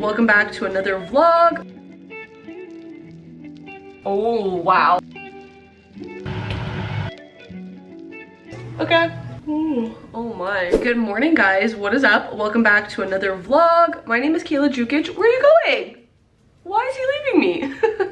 Welcome back to another vlog. Oh, wow. Okay. Ooh, oh my. Good morning, guys. What is up? Welcome back to another vlog. My name is Kayla Jukic. Where are you going? Why is he leaving me?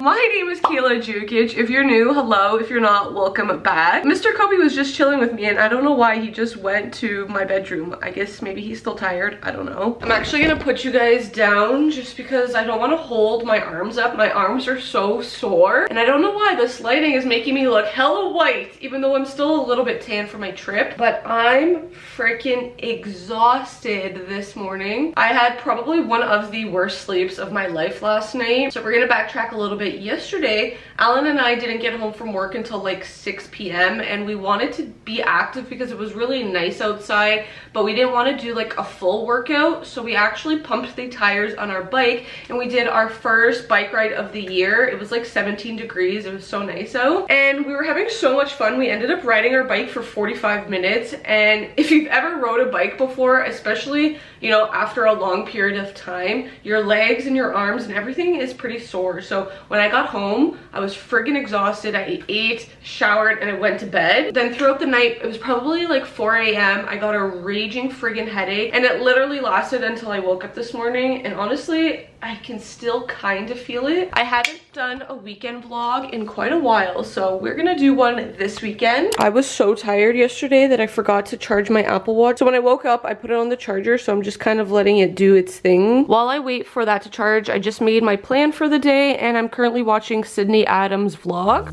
My name is Kayla Jukic. If you're new, hello. If you're not, welcome back. Mr. Kobe was just chilling with me and I don't know why he just went to my bedroom. I guess maybe he's still tired. I don't know. I'm actually gonna put you guys down just because I don't want to hold my arms up. My arms are so sore and I don't know why this lighting is making me look hella white even though I'm still a little bit tan for my trip. But I'm freaking exhausted this morning. I had probably one of the worst sleeps of my life last night. So we're gonna backtrack a little bit. Yesterday, Alan and I didn't get home from work until like 6 p.m. and we wanted to be active because it was really nice outside, but we didn't want to do like a full workout. So we actually pumped the tires on our bike and we did our first bike ride of the year. It was like 17 degrees. It was so nice out and we were having so much fun. We ended up riding our bike for 45 minutes. And if you've ever rode a bike before, especially, you know, after a long period of time, your legs and your arms and everything is pretty sore. So when I got home, I was friggin' exhausted. I ate, showered, and I went to bed. Then throughout the night, it was probably like 4 a.m. I got a raging friggin' headache and it literally lasted until I woke up this morning. And honestly, I can still kind of feel it. I haven't done a weekend vlog in quite a while, so we're gonna do one this weekend. I was so tired yesterday that I forgot to charge my Apple Watch. So when I woke up, I put it on the charger, so I'm just kind of letting it do its thing. While I wait for that to charge, I just made my plan for the day and I'm currently watching Sydney Adams' vlog.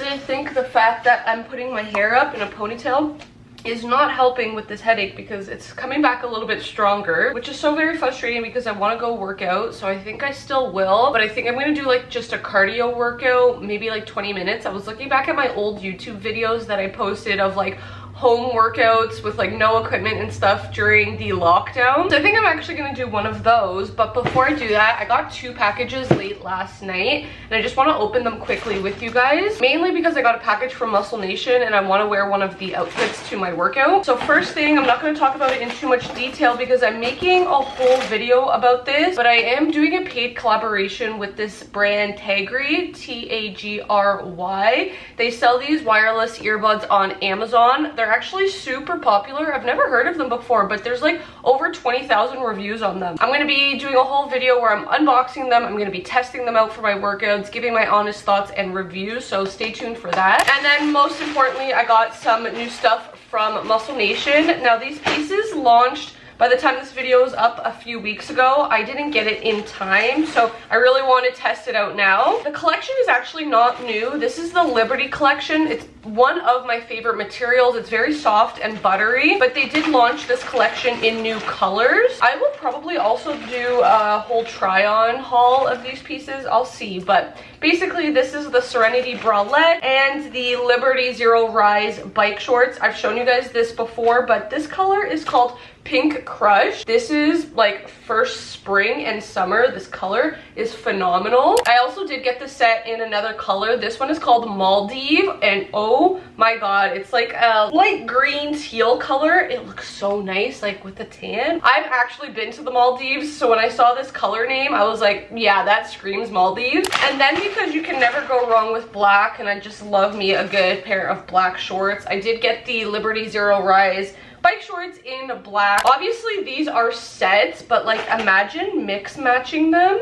I think the fact that I'm putting my hair up in a ponytail is not helping with this headache because it's coming back a little bit stronger, which is so very frustrating because I want to go work out. So I think I still will, but I think I'm going to do like just a cardio workout, maybe like 20 minutes. I was looking back at my old YouTube videos that I posted of like home workouts with like no equipment and stuff during the lockdown. So I think I'm actually gonna do one of those. But before I do that, I got 2 packages late last night and I just want to open them quickly with you guys, mainly because I got a package from Muscle Nation and I want to wear one of the outfits to my workout. So first thing, I'm not going to talk about it in too much detail because I'm making a whole video about this, but I am doing a paid collaboration with this brand Tagry, T-A-G-R-Y. They sell these wireless earbuds on Amazon. They're actually super popular. I've never heard of them before, but there's like over 20,000 reviews on them. I'm going to be doing a whole video where I'm unboxing them. I'm going to be testing them out for my workouts, giving my honest thoughts and reviews, so stay tuned for that. And then most importantly, I got some new stuff from Muscle Nation. Now these pieces launched by the time this video is up a few weeks ago. I didn't get it in time, so I really want to test it out now. The collection is actually not new. This is the Liberty collection. It's one of my favorite materials. It's very soft and buttery, but they did launch this collection in new colors. I will probably also do a whole try-on haul of these pieces. I'll see, but basically this is the Serenity bralette and the Liberty Zero Rise bike shorts. I've shown you guys this before, but this color is called Pink Crush. This is like first spring and summer. This color is phenomenal. I also did get the set in another color. This one is called Maldive, and oh my god, it's like a light green teal color. It looks so nice, like with the tan. I've actually been to the Maldives, so when I saw this color name, I was like, yeah, that screams Maldives. And then because you can never go wrong with black, and I just love me a good pair of black shorts, I did get the Liberty Zero Rise bike shorts in black. Obviously these are sets, but like imagine mix matching them.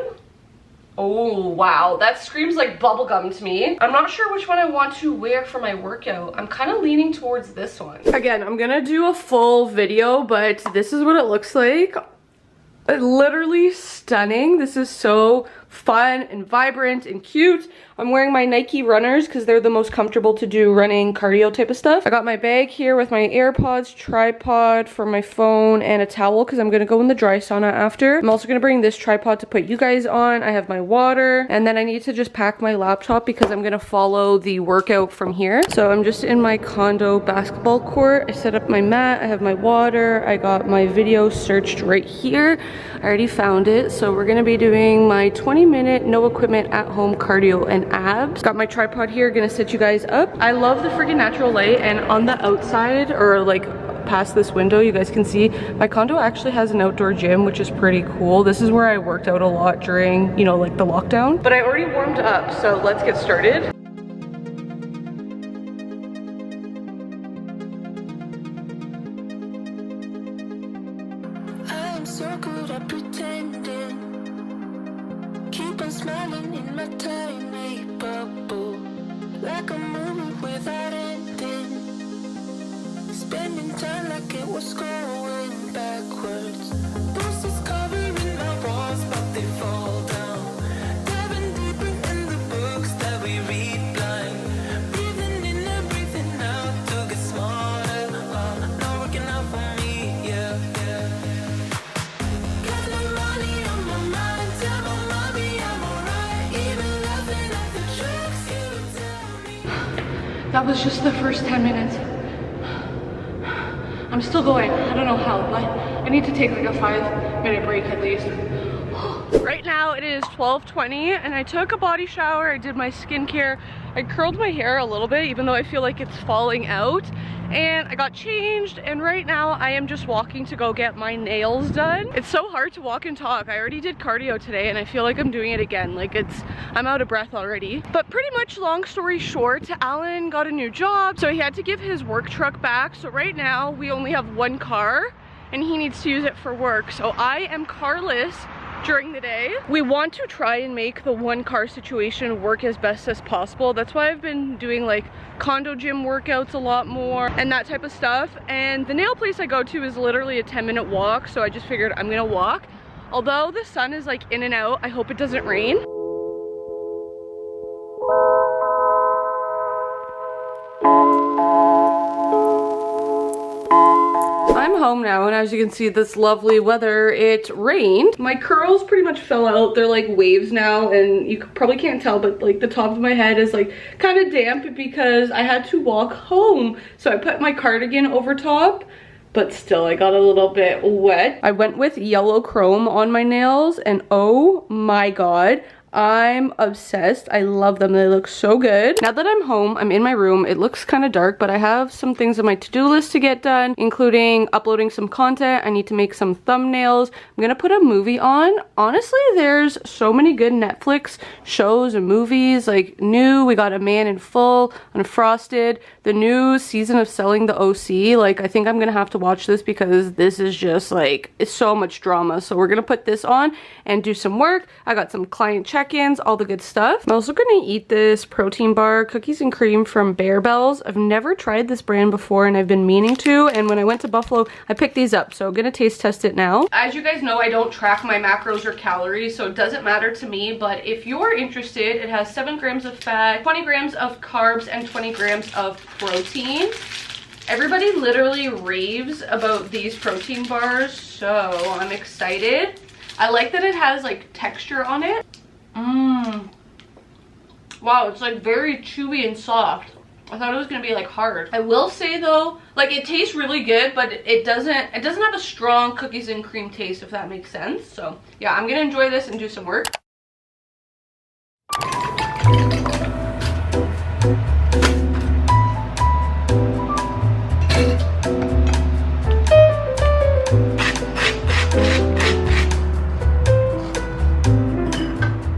Oh wow, that screams like bubblegum to me. I'm not sure which one I want to wear for my workout. I'm kind of leaning towards this one. Again, I'm gonna do a full video, but this is what it looks like. Literally stunning. This is so fun and vibrant and cute. I'm wearing my Nike runners because they're the most comfortable to do running cardio type of stuff. I got my bag here with my AirPods, tripod for my phone, and a towel because I'm gonna go in the dry sauna after. I'm also gonna bring this tripod to put you guys on. I have my water, and then I need to just pack my laptop because I'm gonna follow the workout from here. So I'm just in my condo basketball court. I set up my mat, I have my water, I got my video searched right here. I already found it. So we're gonna be doing my 20-minute no equipment at home cardio and abs. Got my tripod here, gonna set you guys up. I love the freaking natural light, and on the outside, or like past this window, you guys can see my condo actually has an outdoor gym, which is pretty cool. This is where I worked out a lot during, you know, like the lockdown. But I already warmed up, so let's get started. I'm so good at pretending, keep on smiling in my tiny bubble, like a movie without ending, spending time like it was going backwards. Posters covering my walls, but they fall down. Diving deeper in the books that we read blind. Breathing in and breathing out to get smarter. Not working out for me, yeah. Got no money on my mind, tell my mommy I'm alright. Even laughing at the jokes you tell me. That was just the first 10 minutes. I'm still going. I don't know how, but I need to take like a 5-minute break at least. Right now it is 12:20 and I took a body shower. I did my skincare. I curled my hair a little bit even though I feel like it's falling out. And I got changed, and right now I am just walking to go get my nails done. It's so hard to walk and talk. I already did cardio today and I feel like I'm doing it again. Like I'm out of breath already. But pretty much long story short, Alan got a new job, so he had to give his work truck back. So right now we only have one car and he needs to use it for work. So I am carless during the day. We want to try and make the one car situation work as best as possible. That's why I've been doing like condo gym workouts a lot more and that type of stuff. And the nail place I go to is literally a 10-minute walk, so I just figured I'm gonna walk. Although the sun is like in and out, I hope it doesn't rain. I'm home now, and as you can see, this lovely weather, it rained. My curls pretty much fell out. They're like waves now, and you probably can't tell, but like the top of my head is like kind of damp because I had to walk home. So I put my cardigan over top, but still I got a little bit wet. I went with yellow chrome on my nails, and oh my god, I'm obsessed. I love them. They look so good. Now that I'm home, I'm in my room. It looks kind of dark, but I have some things on my to-do list to get done, including uploading some content. I need to make some thumbnails. I'm gonna put a movie on. Honestly, there's so many good Netflix shows and movies. Like new, we got A Man in Full, Unfrosted, the new season of Selling the OC. Like I think I'm gonna have to watch this because this is just like, it's so much drama. So we're gonna put this on and do some work. I got some client check-ins, all the good stuff. I'm also gonna eat this protein bar, cookies and cream from Barbells. I've never tried this brand before and I've been meaning to, and when I went to Buffalo, I picked these up, so I'm gonna taste test it now. As you guys know, I don't track my macros or calories, so it doesn't matter to me, but if you're interested, it has 7 grams of fat, 20 grams of carbs, and 20 grams of protein. Everybody literally raves about these protein bars, so I'm excited. I like that it has like texture on it. Wow, it's like very chewy and soft. I thought it was gonna be like hard. I will say though, like it tastes really good, but it doesn't have a strong cookies and cream taste, if that makes sense. So yeah, I'm gonna enjoy this and do some work.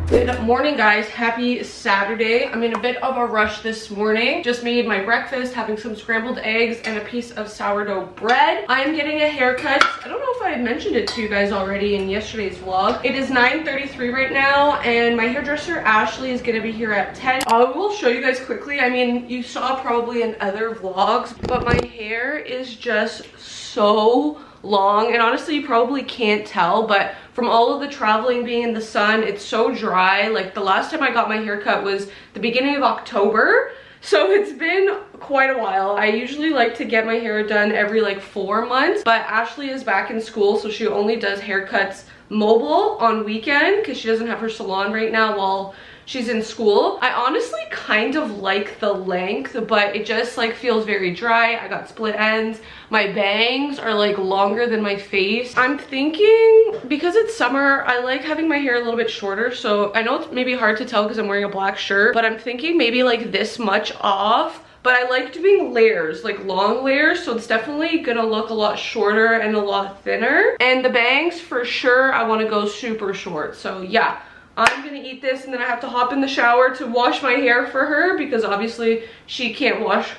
Good morning guys, happy Saturday. I'm in a bit of a rush this morning. Just made my breakfast, having some scrambled eggs and a piece of sourdough bread. I am getting a haircut. I don't know if I mentioned it to you guys already in yesterday's vlog. It is 9:33 right now and my hairdresser Ashley is gonna be here at 10. I will show you guys quickly. I mean, you saw probably in other vlogs, but my hair is just so long, and honestly you probably can't tell, but from all of the traveling, being in the sun, it's so dry. Like the last time I got my hair cut was the beginning of October, so it's been quite a while. I usually like to get my hair done every like 4 months, but Ashley is back in school, so she only does haircuts mobile on weekend because she doesn't have her salon right now while she's in school. I honestly kind of like the length, but it just like feels very dry. I got split ends. My bangs are like longer than my face. I'm thinking, because it's summer, I like having my hair a little bit shorter, so I know it's maybe hard to tell because I'm wearing a black shirt, but I'm thinking maybe like this much off. But I like doing layers, like long layers, so it's definitely gonna look a lot shorter and a lot thinner. And the bangs, for sure, I wanna go super short. So yeah, I'm gonna eat this and then I have to hop in the shower to wash my hair for her because obviously she can't wash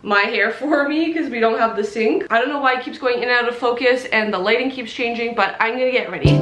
my hair for me because we don't have the sink. I don't know why it keeps going in and out of focus and the lighting keeps changing, but I'm gonna get ready.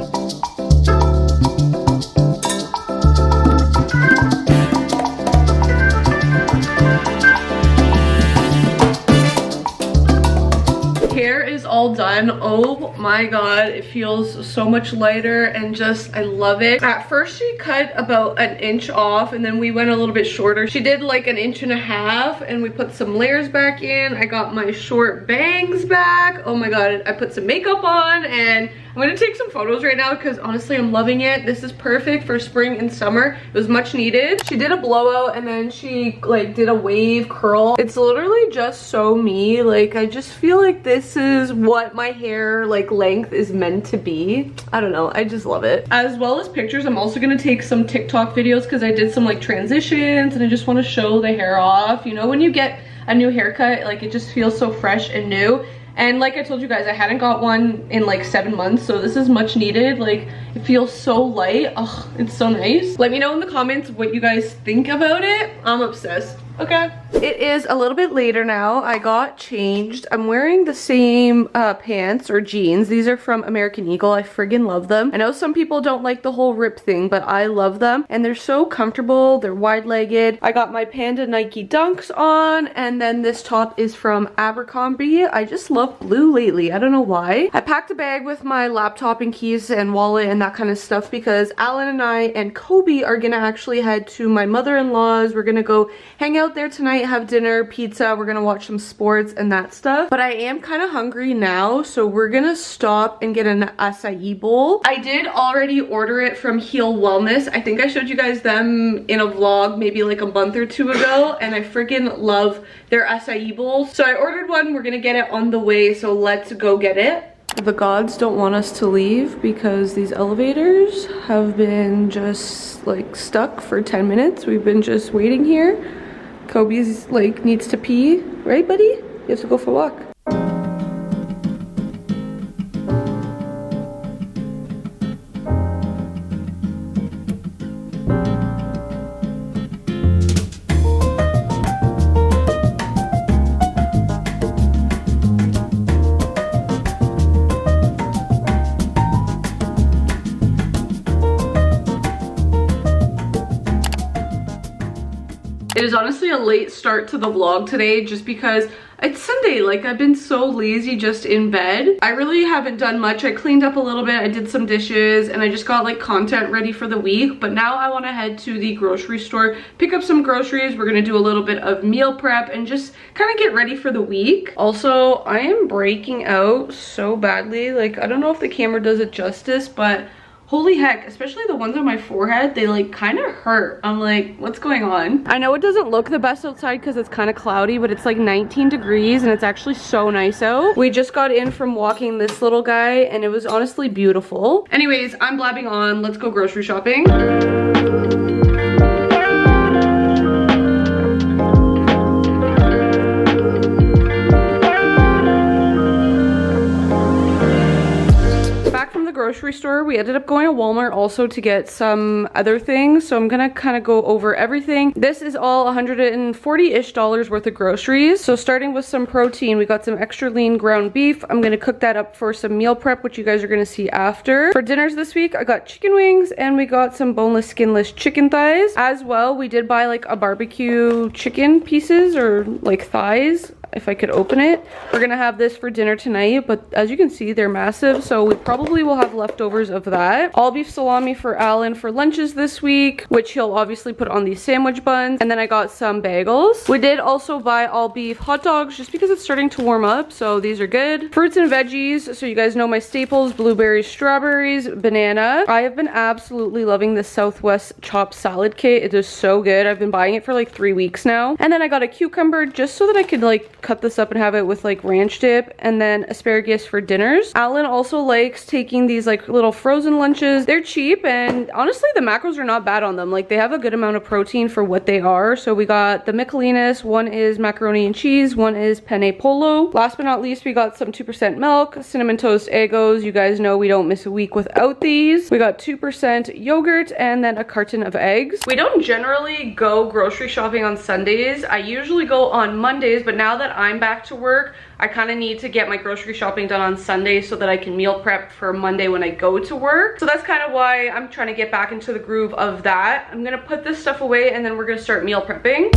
Hair is all done. Oh my god, it feels so much lighter and just, I love it. At first she cut about an inch off and then we went a little bit shorter. She did like an inch and a half and we put some layers back in. I got my short bangs back. Oh my god, I put some makeup on and I'm gonna take some photos right now because honestly I'm loving it. This is perfect for spring and summer. It was much needed. She did a blowout and then she like did a wave curl. It's literally just so me. Like I just feel like this is what my hair like length is meant to be. I don't know, I just love it. As well as pictures, I'm also gonna take some TikTok videos because I did some like transitions and I just want to show the hair off. You know, when you get a new haircut, like it just feels so fresh and new. And like I told you guys, I hadn't got one in like 7 months, so this is much needed. Like it feels so light. Oh, it's so nice. Let me know in the comments what you guys think about it. I'm obsessed. Okay. It is a little bit later now. I got changed. I'm wearing the same pants or jeans. These are from American Eagle. I friggin' love them. I know some people don't like the whole rip thing, but I love them. And they're so comfortable. They're wide-legged. I got my Panda Nike Dunks on. And then this top is from Abercrombie. I just love blue lately. I don't know why. I packed a bag with my laptop and keys and wallet and that kind of stuff because Alan and I and Kobe are gonna actually head to my mother-in-law's. We're gonna go hang out there tonight, have dinner, pizza, we're gonna watch some sports and that stuff. But I am kind of hungry now, so we're gonna stop and get an acai bowl. I did already order it from Heal Wellness. I think I showed you guys them in a vlog maybe like a month or two ago, and I freaking love their acai bowls. So I ordered one, we're gonna get it on the way, so let's go get it. The gods don't want us to leave because these elevators have been just like stuck for 10 minutes. We've been just waiting here. Kobe's like needs to pee, right buddy? You have to go for a walk. It is honestly a late start to the vlog today just because it's Sunday. Like I've been so lazy just in bed. I really haven't done much. I cleaned up a little bit, I did some dishes, and I just got like content ready for the week. But now I want to head to the grocery store, pick up some groceries. We're gonna do a little bit of meal prep and just kind of get ready for the week. Also, I am breaking out so badly. Like I don't know if the camera does it justice, but holy heck, especially the ones on my forehead, they like kind of hurt. I'm like, what's going on? I know it doesn't look the best outside because it's kind of cloudy, but it's like 19 degrees and it's actually so nice out. We just got in from walking this little guy and it was honestly beautiful. Anyways, I'm blabbing on. Let's go grocery shopping. Grocery store. We ended up going to Walmart also to get some other things, so I'm gonna kind of go over everything. This is all $140-ish worth of groceries. So starting with some protein, we got some extra lean ground beef. I'm gonna cook that up for some meal prep, which you guys are gonna see after. For dinners this week, I got chicken wings and we got some boneless, skinless chicken thighs. As well, we did buy like a barbecue chicken pieces or like thighs. if I could open it. We're gonna have this for dinner tonight, but as you can see, they're massive, so we probably will have leftovers of that. All beef salami for Alan for lunches this week, which he'll obviously put on these sandwich buns. And then I got some bagels. We did also buy all beef hot dogs just because it's starting to warm up, so these are good. Fruits and veggies, so you guys know my staples: blueberries, strawberries, banana. I have been absolutely loving this Southwest chopped salad kit. It is so good. I've been buying it for like 3 weeks now. And then I got a cucumber just so that I could like cut this up and have it with like ranch dip, and then asparagus for dinners. Alan also likes taking these like little frozen lunches. They're cheap, and honestly the macros are not bad on them. Like, they have a good amount of protein for what they are. So we got the Michelinas, one is macaroni and cheese, one is penne polo. Last but not least, we got some 2% milk, cinnamon toast Eggos. You guys know we don't miss a week without these. We got 2% yogurt and then a carton of eggs. We don't generally go grocery shopping on Sundays. I usually go on Mondays, but now that I'm back to work, I kind of need to get my grocery shopping done on Sunday so that I can meal prep for Monday when I go to work. So that's kind of why I'm trying to get back into the groove of that. I'm gonna put this stuff away and then we're gonna start meal prepping.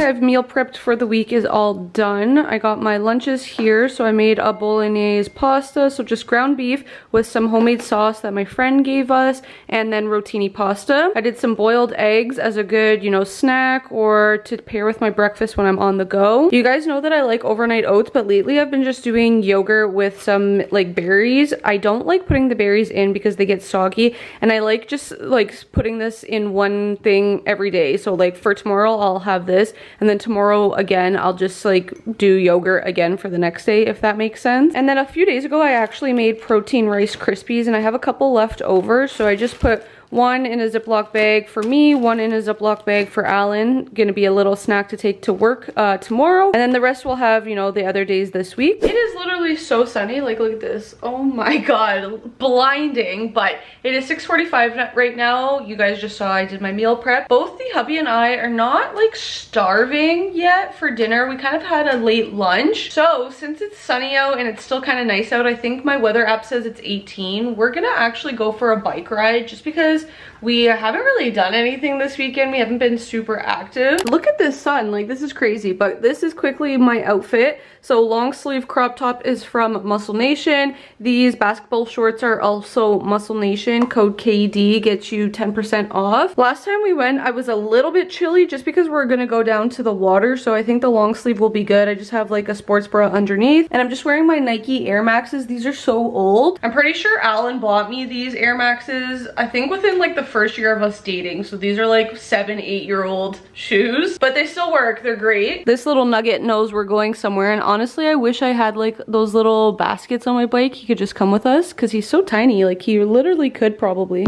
I've meal prepped for the week is all done. I got my lunches here. So I made a bolognese pasta, so just ground beef with some homemade sauce that my friend gave us, and then rotini pasta. I did some boiled eggs as a good, you know, snack or to pair with my breakfast when I'm on the go. You guys know that I like overnight oats, but lately I've been just doing yogurt with some like berries. I don't like putting the berries in because they get soggy, and I like just like putting this in one thing every day. So like for tomorrow I'll have this, and then tomorrow again I'll just like do yogurt again for the next day, if that makes sense. And then a few days ago I actually made protein Rice Krispies, and I have a couple left over, so I just put one in a Ziploc bag for me, one in a Ziploc bag for Alan. Gonna be a little snack to take to work tomorrow. And then the rest we'll have, you know, the other days this week. It is literally so sunny. Like, look at this. Oh my god. Blinding. But it is 6:45 right now. You guys just saw I did my meal prep. Both the hubby and I are not like starving yet for dinner. We kind of had a late lunch. So since it's sunny out and it's still kind of nice out, I think my weather app says it's 18. We're gonna actually go for a bike ride just because we haven't really done anything this weekend. We haven't been super active. Look at this sun, like this is crazy, but this is quickly my outfit. So long sleeve crop top is from Muscle Nation. These basketball shorts are also Muscle Nation. Code KD gets you 10% off. Last time we went, I was a little bit chilly just because we're gonna go down to the water. So I think the long sleeve will be good. I just have like a sports bra underneath, and I'm just wearing my Nike Air Maxes. These are so old. I'm pretty sure Alan bought me these Air Maxes, I think within like the first year of us dating. So these are like 7-8-year-old shoes, but they still work. They're great. This little nugget knows we're going somewhere, and honestly I wish I had like those little baskets on my bike. He could just come with us because he's so tiny. Like, he literally could probably.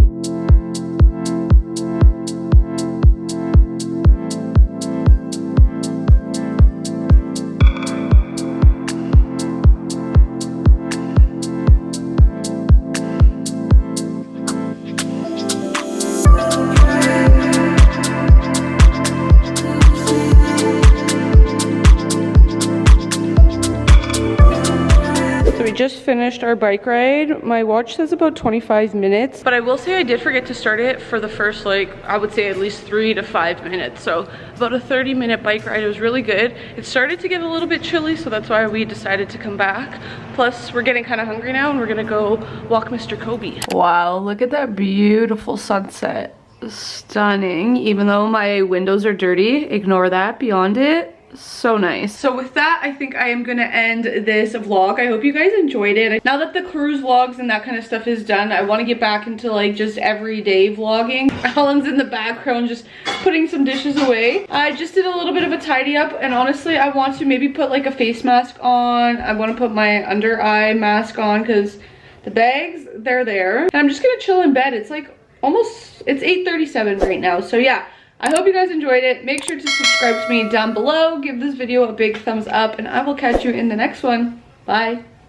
Just finished our bike ride. My watch says about 25 minutes, but I will say I did forget to start it for the first, like, I would say at least 3 to 5 minutes. So about a 30-minute bike ride. It was really good. It started to get a little bit chilly, so that's why we decided to come back. Plus we're getting kind of hungry now, and we're gonna go walk Mr. Kobe. Wow, look at that beautiful sunset. Stunning. Even though my windows are dirty, ignore that. Beyond it, so nice. So with that, I think I am gonna end this vlog. I hope you guys enjoyed it. Now that the cruise vlogs and that kind of stuff is done, I want to get back into like just everyday vlogging. Alan's in the background just putting some dishes away. I just did a little bit of a tidy up, and honestly I want to maybe put like a face mask on. I want to put my under eye mask on because the bags, they're there. And I'm just gonna chill in bed. It's like almost, it's 8:37 right now. So yeah, I hope you guys enjoyed it. Make sure to subscribe to me down below. Give this video a big thumbs up, and I will catch you in the next one. Bye.